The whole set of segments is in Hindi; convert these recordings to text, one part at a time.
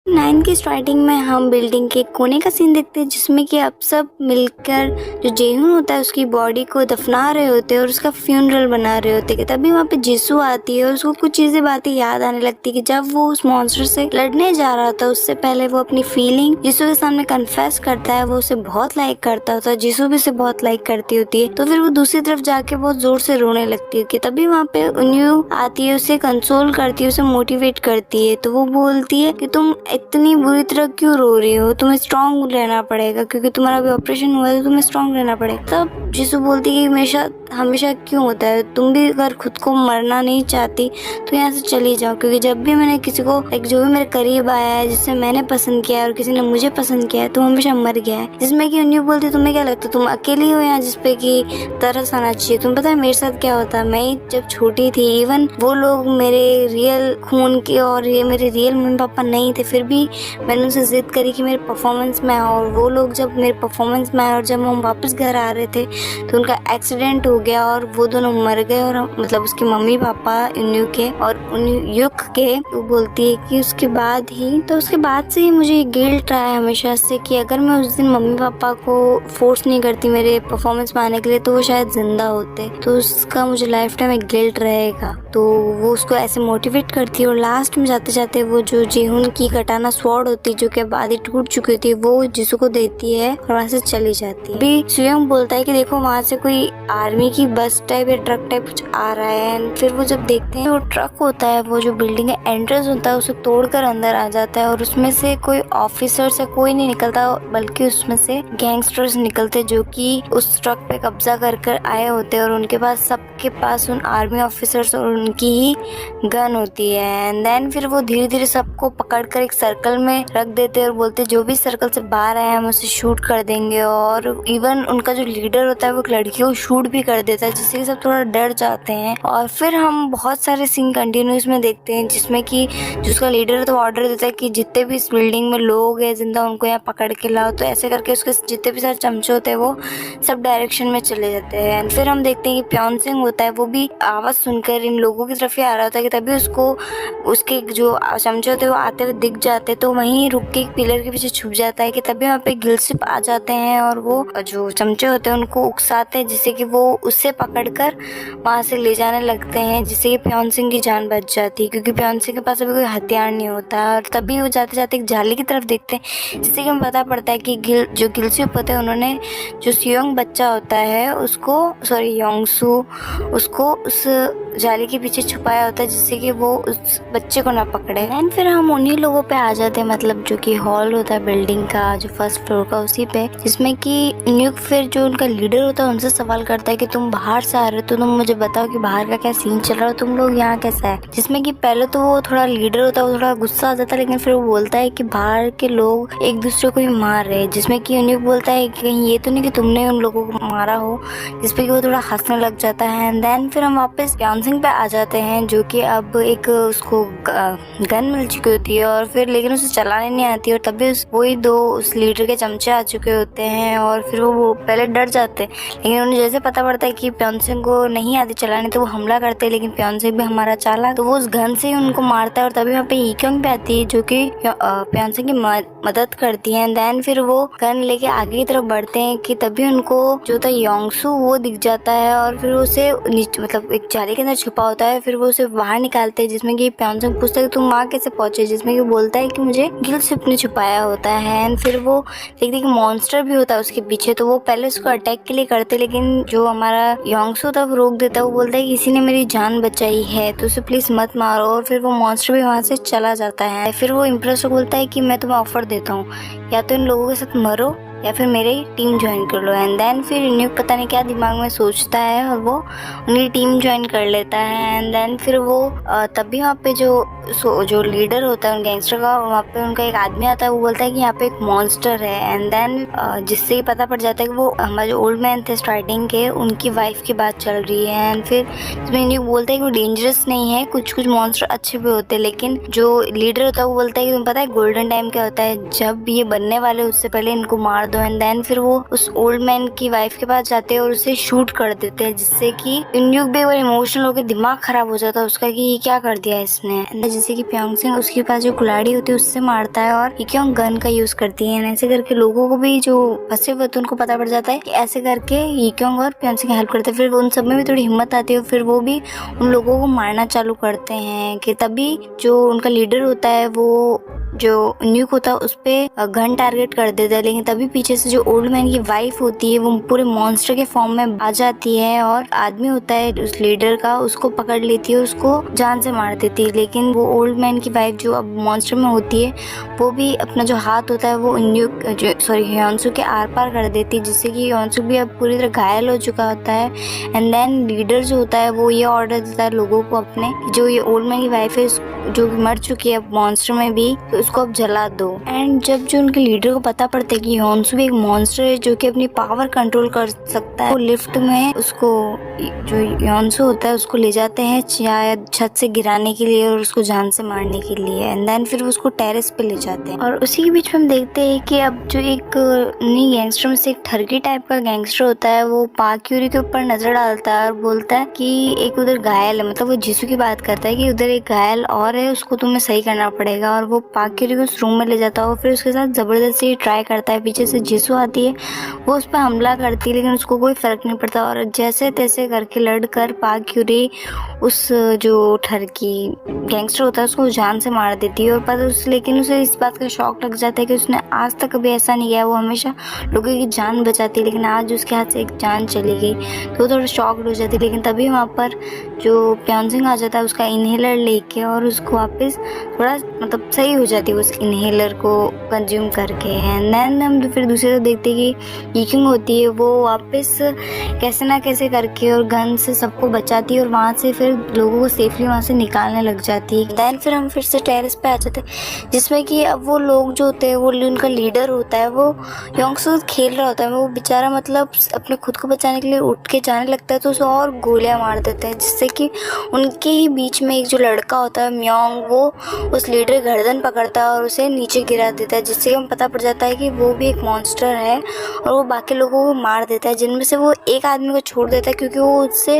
9 की स्टार्टिंग में हम बिल्डिंग के कोने का सीन देखते हैं जिसमें कि अब सब मिलकर जो जेहून होता है उसकी बॉडी को दफना रहे होते हैं और उसका फ्यूनरल बना रहे होते हैं। तभी वहाँ पे जिसू आती है और उसको कुछ चीजें बातें याद आने लगती है कि जब वो उस मॉन्स्टर से लड़ने जा रहा था उससे पहले वो अपनी फीलिंग जिसू के सामने कन्फेस करता है। वो उसे बहुत लाइक करता होता है, जिसू भी उसे बहुत लाइक करती होती है। तो फिर वो दूसरी तरफ जाके बहुत जोर से रोने लगती है कि तभी वहाँ पे उन्यू आती है, उसे कंसोल करती है, उसे मोटिवेट करती है। तो वो बोलती है कि तुम इतनी बुरी तरह क्यों रो रही हो, तुम्हें स्ट्रांग रहना पड़ेगा क्योंकि तुम्हारा भी ऑपरेशन हुआ है तो तुम्हें स्ट्रांग रहना पड़ेगा। तब जिसू बोलती है कि हमेशा हमेशा क्यों होता है, तुम भी अगर खुद को मरना नहीं चाहती तो यहाँ से चली जाओ, क्योंकि जब भी मैंने किसी को जो भी मेरे करीब आया है जिससे मैंने पसंद किया है और किसी ने मुझे पसंद किया है तो हमेशा मर गया है। जिसमें कि उन्हें बोलती तुम्हें क्या लगता है तुम अकेली हो यहाँ जिसपे कि तरस आना चाहिए। तुम पता है मेरे साथ क्या होता, मैं जब छोटी थी इवन वो लोग मेरे रियल खून के और ये मेरे रियल मम्मी पापा नहीं थे, फिर भी मैंने उनसे जिद करी कि मेरे परफॉर्मेंस में आओ। और वो लोग जब मेरे परफॉर्मेंस में आए और जब हम वापस घर आ रहे थे तो उनका एक्सीडेंट हो गया और वो दोनों मर गए। और मतलब उसके मम्मी पापा उन्यू के और युक के। वो बोलती है कि उसके बाद से ही मुझे गिल्ट रहा है हमेशा से कि अगर मैं उस दिन मम्मी पापा को फोर्स नहीं करती मेरे परफॉर्मेंस में आने के लिए तो वो शायद जिंदा होते। तो उसका मुझे लाइफ टाइम एक गिल्ट रहेगा। तो वो उसको ऐसे मोटिवेट करती है और लास्ट में जाते जाते वो जो जेहून की कटाना स्वॉर्ड होती है जो कि अब आधी टूट चुकी होती है वो जिसू को देती है और वहाँ से चली जाती है। अभी सुयंग बोलता है कि देखो वहाँ से कोई आर्मी की बस टाइप या ट्रक टाइप कुछ आ रहा है। फिर वो जब देखते हैं वो ट्रक होता है, वो जो बिल्डिंग का एंट्रेंस होता है उसे तोड़कर अंदर आ जाता है और उसमें से कोई ऑफिसर से कोई नहीं निकलता बल्कि उसमें से गैंगस्टर्स निकलते जो कि उस ट्रक पे कब्जा कर आए होते हैं और उनके पास सबके पास उन आर्मी ऑफिसर्स और उनकी ही गन होती है। एंड देन फिर वो धीरे धीरे सबको पकड़कर एक सर्कल में रख देते हैं और बोलते जो भी सर्कल से बाहर आए हम उसे शूट कर देंगे। और इवन उनका जो लीडर होता है वो लड़की को शूट भी कर देता है जिससे सब थोड़ा डर जाते हैं। और फिर हम बहुत सारे सीन कंटिन्यूस में देखते हैं जिसमें कि जिसका लीडर तो ऑर्डर देता है कि जितने भी इस बिल्डिंग में लोग हैं जिंदा उनको यहाँ पकड़ के लाओ। तो ऐसे करके उसके जितने भी सारे चमचे होते हैं वो सब डायरेक्शन में चले जाते हैं। एंड फिर हम देखते हैं कि प्योन सिंह होता है वो भी आवाज सुनकर इन लोगों की तरफ ही आ रहा होता है कि तभी उसको उसके जो चमचे होते हैं वो आते हुए दिख जाते हैं। तो वहीं रुक के एक पिलर के पीछे छुप जाता है कि तभी वहाँ पे गिलसिप आ जाते हैं और वो जो चमचे होते हैं उनको उकसाते हैं जिससे कि वो उससे पकड़कर वहाँ से ले जाने लगते हैं जिससे कि प्योन सिंह की जान बच जाती है क्योंकि प्योन सिंह के पास अभी कोई हथियार नहीं होता। और तभी वो जाते जाते एक जाली की तरफ देखते हैं जिससे कि हमें पता पड़ता है कि गिलसिप होते हैं उन्होंने जो सियोंग बच्चा होता है उसको योंगसू उसको उस जाली के पीछे छुपाया होता है जिससे कि वो उस बच्चे को ना पकड़े। एंड फिर हम उन्हीं लोगों पे आ जाते हैं, मतलब जो कि हॉल होता है बिल्डिंग का जो फर्स्ट फ्लोर का उसी पे, जिसमें कि न्यूक फिर जो उनका लीडर होता है उनसे सवाल करता है कि तुम बाहर से आ रहे हो तो तुम मुझे बताओ कि बाहर का क्या सीन चल रहा है, तुम लोग यहाँ कैसा है। जिसमें कि पहले तो वो थोड़ा लीडर होता है वो थोड़ा गुस्सा आ जाता है लेकिन फिर वो बोलता है कि बाहर के लोग एक दूसरे को ही मार रहे हैं। जिसमें कि न्यूक बोलता है कि कहीं ये तो नहीं कि तुमने उन लोगों को मारा हो, जिसपे कि वो थोड़ा हंसने लग जाता है। एंड देन फिर हम वापस प्योन सिंह पे आ जाते हैं जो कि अब एक उसको गन मिल चुकी होती है और फिर लेकिन उसे चलाने नहीं आती और तभी वही दो उस लीडर के चमचे आ चुके होते हैं और फिर वो पहले डर जाते हैं लेकिन उन्हें जैसे पता पड़ता है कि प्योन सिंह को नहीं आती चलाने तो वो हमला करते हैं। लेकिन प्योन सिंह भी हमारा चाला तो वो उस गन से ही उनको मारता है और तभी वहाँ पे ईक्योंग पे आती है जो कि प्योन सिंह की मदद करती है। देन फिर वो गन लेके आगे की तरफ बढ़ते हैं कि तभी उनको जो था योंगसू वो दिख जाता है और फिर उसे मतलब एक जाली के अंदर छुपा होता है। फिर वो उसे बाहर निकालते हैं जिसमें कि प्योन सिंह पूछता है कि तुम वहाँ कैसे पहुंचे, जिसमें कि बोलता है कि मुझे गिलसिप ने छुपाया होता है। एंड फिर वो देखते हैं कि मॉन्स्टर भी होता है उसके पीछे तो वो पहले उसको अटैक के लिए करते लेकिन जो हमारा योंगसू था वो रोक देता है। वो बोलता है कि किसी ने मेरी जान बचाई है तो उसे प्लीज मत मारो और फिर वो मॉन्स्टर भी वहाँ से चला जाता है। फिर वो इम्प्रेस को बोलता है कि मैं तुम्हें ऑफर देता हूँ या तो इन लोगों के साथ मरो या फिर मेरी टीम ज्वाइन कर लो। एंड देन फिर न्यूक पता नहीं क्या दिमाग में सोचता है और वो उनकी टीम ज्वाइन कर लेता है। एंड देन फिर वो तभी वहाँ पे जो लीडर होता है उन गैंगस्टर का वहाँ पे उनका एक आदमी आता है वो बोलता है कि यहाँ पे एक मॉन्स्टर है। एंड देन जिससे ही पता पड़ जाता है कि वो हमारे जो ओल्ड मैन थे स्टार्टिंग के उनकी वाइफ की बात चल रही है। एंड फिर इसमें न्यूक बोलता है कि वो डेंजरस नहीं है, कुछ कुछ मॉन्स्टर अच्छे भी होते हैं लेकिन जो लीडर होता है वो बोलता है कि तुम्हें पता है गोल्डन टाइम क्या होता है, जब ये बनने वाले उससे पहले इनको मार दो। एंड देन फिर वो उस ओल्ड मैन की वाइफ के पास जाते हैं और उसे शूट कर देते हैं, जिससे कि इनयुक भी इमोशनल होकर दिमाग खराब हो जाता है उसका कि ये क्या कर दिया इसने। जैसे कि प्योंग सिंह उसके पास जो कुल्हाड़ी होती है उससे मारता है और इक्योंग गन का यूज करती है। ऐसे करके लोगों को भी जो फंसे हुए थे उनको पता पड़ जाता है कि ऐसे करके इक्योंग और प्योंग सिंह हेल्प करते हैं। फिर उन सब में भी थोड़ी हिम्मत आती है, फिर वो भी उन लोगों को मारना चालू करते हैं कि तभी जो उनका लीडर होता है वो जो न्यूक होता है उस पे गन टारगेट कर देता है। लेकिन तभी पीछे से जो ओल्ड मैन की वाइफ होती है वो पूरे मॉन्स्टर के फॉर्म में आ जाती है और आदमी होता है उस लीडर का उसको पकड़ लेती है और उसको जान से मार देती है। लेकिन वो ओल्ड मैन की वाइफ जो अब मॉन्स्टर में होती है वो भी अपना जो हाथ होता है वो न्यूक ह्योंसू के आर पार कर देती है, जिससे कि ह्योंसू भी अब पूरी तरह घायल हो चुका होता है। एंड देन लीडर जो होता है वो ये ऑर्डर देता है लोगों को अपने, जो ये ओल्ड मैन की वाइफ है जो मर चुकी है मॉन्स्टर में भी, तो उसको अब जला दो। एंड जब जो उनके लीडर को पता पड़ता है कि ह्योंसू भी एक मॉन्स्टर है जो कि अपनी पावर कंट्रोल कर सकता है, वो लिफ्ट में उसको जो ह्योंसू होता है उसको ले जाते हैं शायद छत से गिराने के लिए और उसको जान से मारने के लिए। एंड देन फिर उसको टेरेस पे ले जाते हैं। और उसी के बीच में हम देखते हैं कि अब जो एक नई गैंगस्टर में से एक ठरकी टाइप का गैंगस्टर होता है वो पाक यूरी के ऊपर नजर डालता है और बोलता है कि एक उधर घायल है, मतलब वो जिसू की बात करता है कि उधर एक घायल और है, उसको तुम्हें सही करना पड़ेगा। और वो पाक यूरी को उस रूम में ले जाता है और फिर उसके साथ जबरदस्ती ट्राई करता है। पीछे से जिसू आती है, वो उस पर हमला करती है लेकिन उसको कोई फर्क नहीं पड़ता और जैसे तैसे करके लड़कर पाक यूरी उस जो ठरकी गैंगस्टर होता है उसको जान से मार देती है। और पर लेकिन उसे इस बात का शौक लग जाता है कि उसने आज तक कभी ऐसा नहीं किया, वो हमेशा लोगों की जान बचाती है, लेकिन आज उसके हाथ से एक जान चली गई तो वो थोड़ा शॉक्ड हो जाती है। लेकिन तभी वहाँ पर जो प्योंग सिंह आ जाता है उसका इनहेलर लेके और उसको वापस थोड़ा मतलब सही हो जाती है उस इनहेलर को कंज्यूम करके। एंड देन हम फिर दूसरी तरफ देखते हैं कि इक्योंग होती है वो वापस कैसे ना कैसे करके और गन से सबको बचाती है और वहाँ से फिर लोगों को सेफली वहाँ से निकालने लग जाती है। देन फिर हम फिर से टेरेस पे आ जाते हैं जिसमें कि अब वो लोग जो होते हैं वो उनका लीडर होता है वो ह्योंसू खेल रहा होता है, वो बेचारा मतलब अपने खुद को बचाने के लिए उठ के जाने लगता है तो उसे और गोलियां मार देते हैं, जिससे कि उनके ही बीच में एक जो लड़का होता है म्योंग वो उस लीडर की गर्दन पकड़ता है और उसे नीचे गिरा देता है, जिससे हमें पता पड़ जाता है कि वो भी एक मॉन्स्टर है और वो बाकी लोगों को मार देता है, जिनमें से वो एक आदमी को छोड़ देता है क्योंकि वो उससे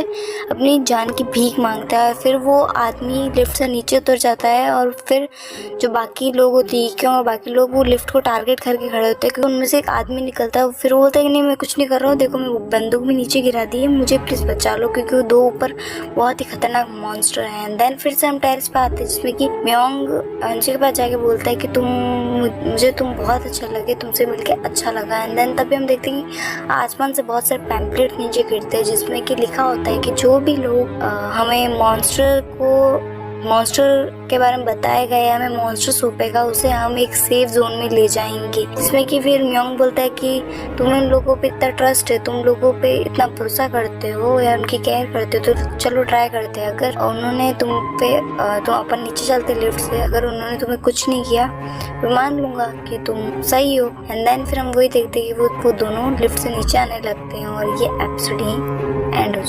अपनी जान की भीख मांगता है। फिर वो आदमी लिफ्ट से नीचे उतर जाता है और फिर जो बाकी लोग होते हैं क्यों और बाकी लोग वो लिफ्ट को टारगेट करके खड़े होते हैं क्योंकि उनमें से एक आदमी निकलता है। फिर वो बोलता है कि नहीं मैं कुछ नहीं कर रहा हूँ, देखो मैं बंदूक भी नीचे गिरा दी है, मुझे प्लीज़ बचा लो क्योंकि वो दो ऊपर बहुत ही खतरनाक मॉन्स्टर हैं। देन फिर से हम टेरेस पे आते हैं जिसमें कि म्योंग अंशी के पास जाके बोलता है कि मुझे तुम बहुत अच्छा लगे, तुमसे मिलके अच्छा लगा। एंड देन तभी हम देखते हैं कि आसमान से बहुत सारे पैम्पलेट नीचे गिरते हैं जिसमें कि लिखा होता है कि जो भी लोग हमें मॉन्स्टर के बारे में बताया गया हमें मॉन्स्टर सौंपेगा उसे हम एक सेफ जोन में ले जाएंगे। जिसमें कि फिर म्योंग बोलता है कि तुम उन लोगों पे इतना ट्रस्ट है, तुम लोगों पे इतना भरोसा करते हो या उनकी केयर करते हो तो चलो ट्राई करते हैं। अगर उन्होंने तुम अपन नीचे चलते लिफ्ट से, अगर उन्होंने तुम्हें कुछ नहीं किया तो मान लूंगा कि तुम सही हो। एंड देन फिर हम वही देखते हैं कि वो दोनों लिफ्ट से नीचे आने लगते हैं और ये एपिसोड ही एंड हो